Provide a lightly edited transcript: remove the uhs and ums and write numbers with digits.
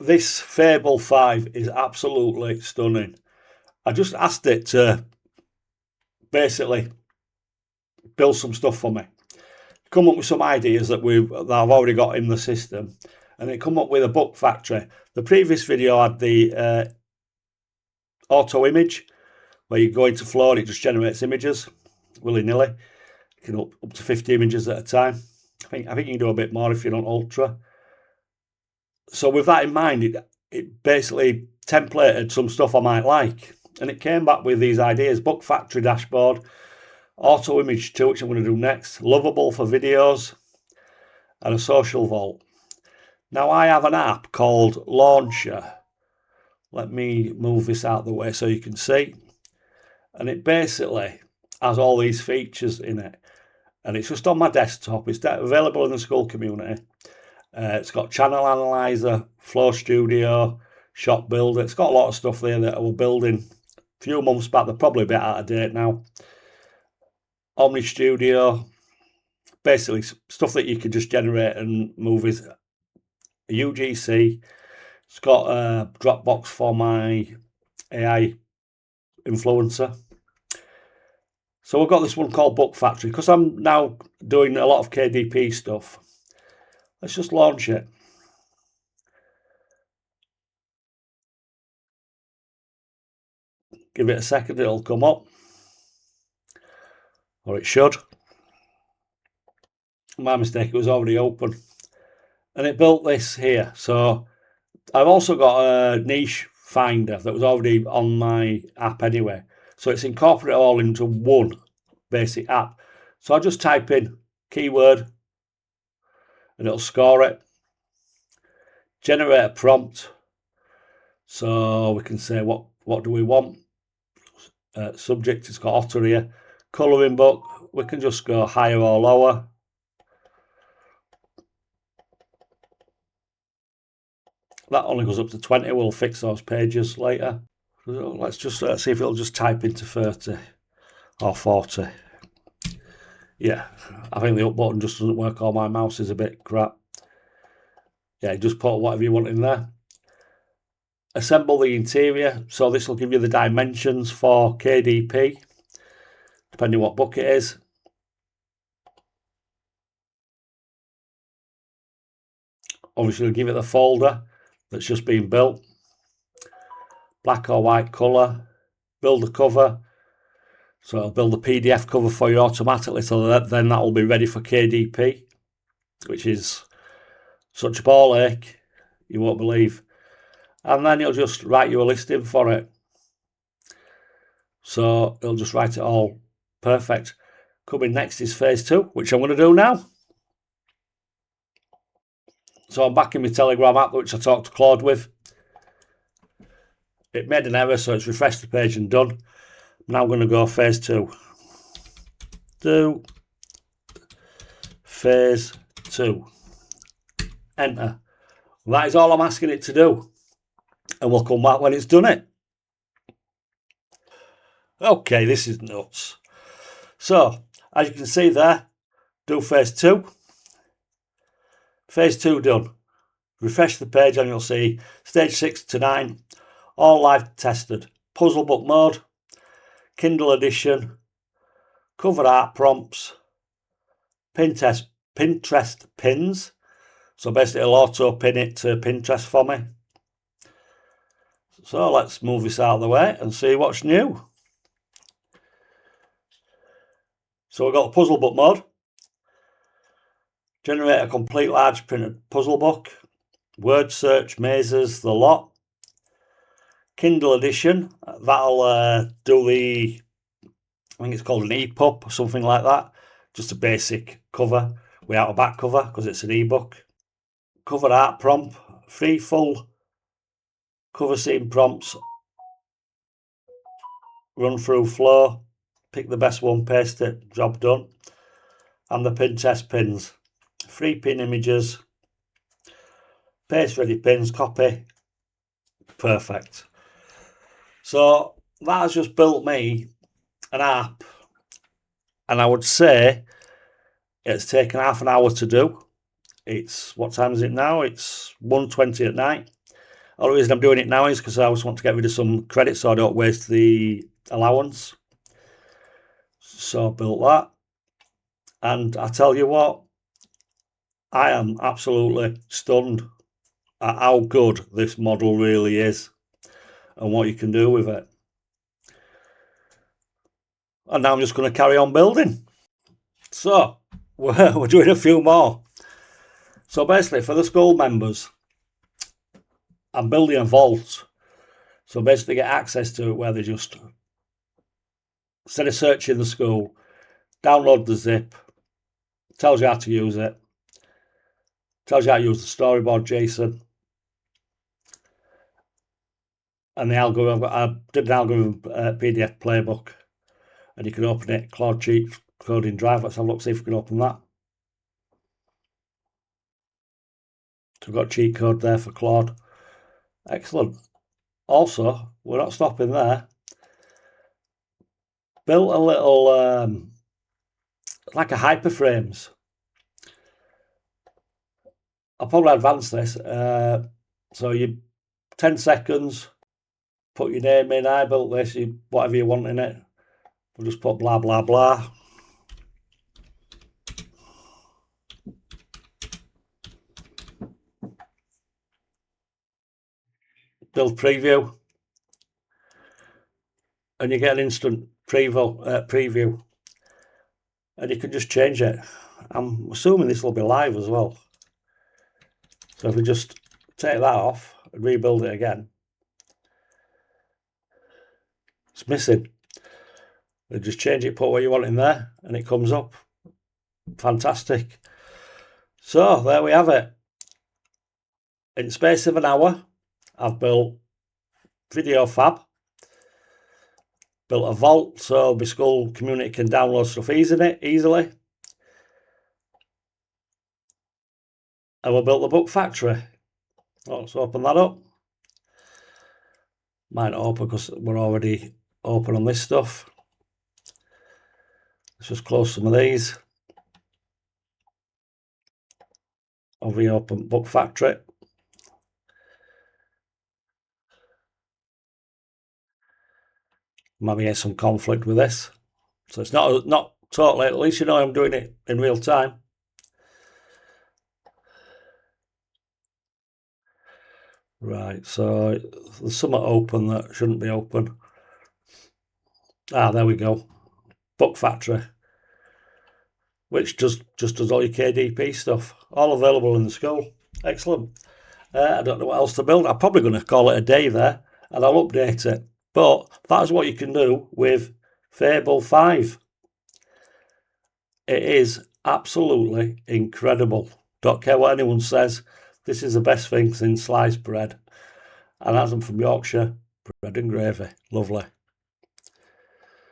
This Fable 5 is absolutely stunning. I just asked it to basically build some stuff for me, come up with some ideas that I've already got in the system, and it come up with a book factory. The previous video had the AutoImage, where you go into Flow and it just generates images willy-nilly. You can up to 50 images at a time. I think you can do a bit more if you're on Ultra. So with that in mind, it basically templated some stuff I might like, and it came back with these ideas: book factory dashboard, AutoImage 2, which I'm going to do next, lovable for videos, and a social vault. Now I have an app called Launcher. Let me move this out of the way so you can see. And it basically has all these features in it. And it's just on my desktop. It's available in the school community. It's got Channel Analyzer, Flow Studio, Shot Builder. It's got a lot of stuff there that I was building a few months back. They're probably a bit out of date now. Omni Studio. Basically stuff that you can just generate and movies. UGC. It's got a Dropbox for my AI influencer. So we've got this one called Book Factory. Because I'm now doing a lot of KDP stuff, let's just launch it. Give it a second, it'll come up. Or it should. My mistake, it was already open. And it built this here. So I've also got a niche finder that was already on my app anyway. So it's incorporated all into one basic app. So I just type in keyword and it'll score it. Generate a prompt. So we can say what do we want. Subject, it's got otter here. Colouring book, we can just go higher or lower. That only goes up to 20. We'll fix those pages later. So let's just see if it'll just type into 30 or 40. Yeah, I think the up button just doesn't work, or my mouse is a bit crap. Yeah, just put whatever you want in there. Assemble the interior. So this will give you the dimensions for KDP, depending what book it is. Obviously, we'll give it the folder that's just been built. Black or white colour. Build a cover. So it'll build a PDF cover for you automatically, so then that will be ready for KDP, which is such a ball ache, you won't believe. And then it'll just write you a listing for it. So it'll just write it all perfect. Coming next is phase 2, which I'm going to do now. So I'm back in my Telegram app, which I talked to Claude with. It made an error, so it's refreshed the page and done. I'm now going to go phase 2. Do phase 2. Enter. That is all I'm asking it to do. And we'll come back when it's done it. Okay, this is nuts. So, as you can see there, do phase 2. Phase 2 done. Refresh the page and you'll see stage 6 to 9, all live tested. Puzzle book mode, Kindle edition, cover art prompts, Pinterest pins. So basically it'll auto pin it to Pinterest for me. So let's move this out of the way and see what's new. So we've got the puzzle book mode. Generate a complete large printed puzzle book. Word search, mazes, the lot. Kindle edition. That'll do the, I think it's called an EPUB or something like that. Just a basic cover without a back cover because it's an ebook. Cover art prompt. 3 full cover scene prompts. Run through Flow. Pick the best one, paste it, job done. And the Pinterest pins. 3 pin images. Paste ready pins, copy. Perfect. So that has just built me an app. And I would say it's taken half an hour to do. It's, what time is it now? It's 1:20 at night. Only reason I'm doing it now is because I always want to get rid of some credit so I don't waste the allowance. So I built that. And I tell you what, I am absolutely stunned at how good this model really is and what you can do with it. And now I'm just going to carry on building. So we're doing a few more. So basically for the school members, I'm building a vault. So basically get access to it where they just, instead of searching the school, download the zip, tells you how to use it, tells you how to use the storyboard JSON, and the algorithm. I did an algorithm PDF playbook, and you can open it, Claude cheat coding drive. Let's have a look, see if we can open that. So we've got cheat code there for Claude. Excellent. Also, we're not stopping there. Built a little, like a hyperframes. I'll probably advance this. So you 10 seconds, put your name in. I built this, whatever you want in it. We'll just put blah, blah, blah. Build preview. And you get an instant preview. And you can just change it. I'm assuming this will be live as well. So if we just take that off and rebuild it again, it's missing. You just change it, put what you want in there, and it comes up. Fantastic. So there we have it. In the space of an hour, I've built VideoFab, built a vault so my school community can download stuff easily. And we built the book factory. Let's open that up. Might not open because we're already open on this stuff. Let's just close some of these. I'll reopen book factory. Maybe get some conflict with this. So it's not totally, at least you know I'm doing it in real time. Right, so there's something open that shouldn't be open. There we go. Book factory, which just does all your KDP stuff, all available in the school. Excellent. I don't know what else to build. I'm probably going to call it a day there, and I'll update it. But that's what you can do with Fable 5. It is absolutely incredible. Don't care what anyone says. This is the best thing since sliced bread. And as I'm from Yorkshire, bread and gravy. Lovely.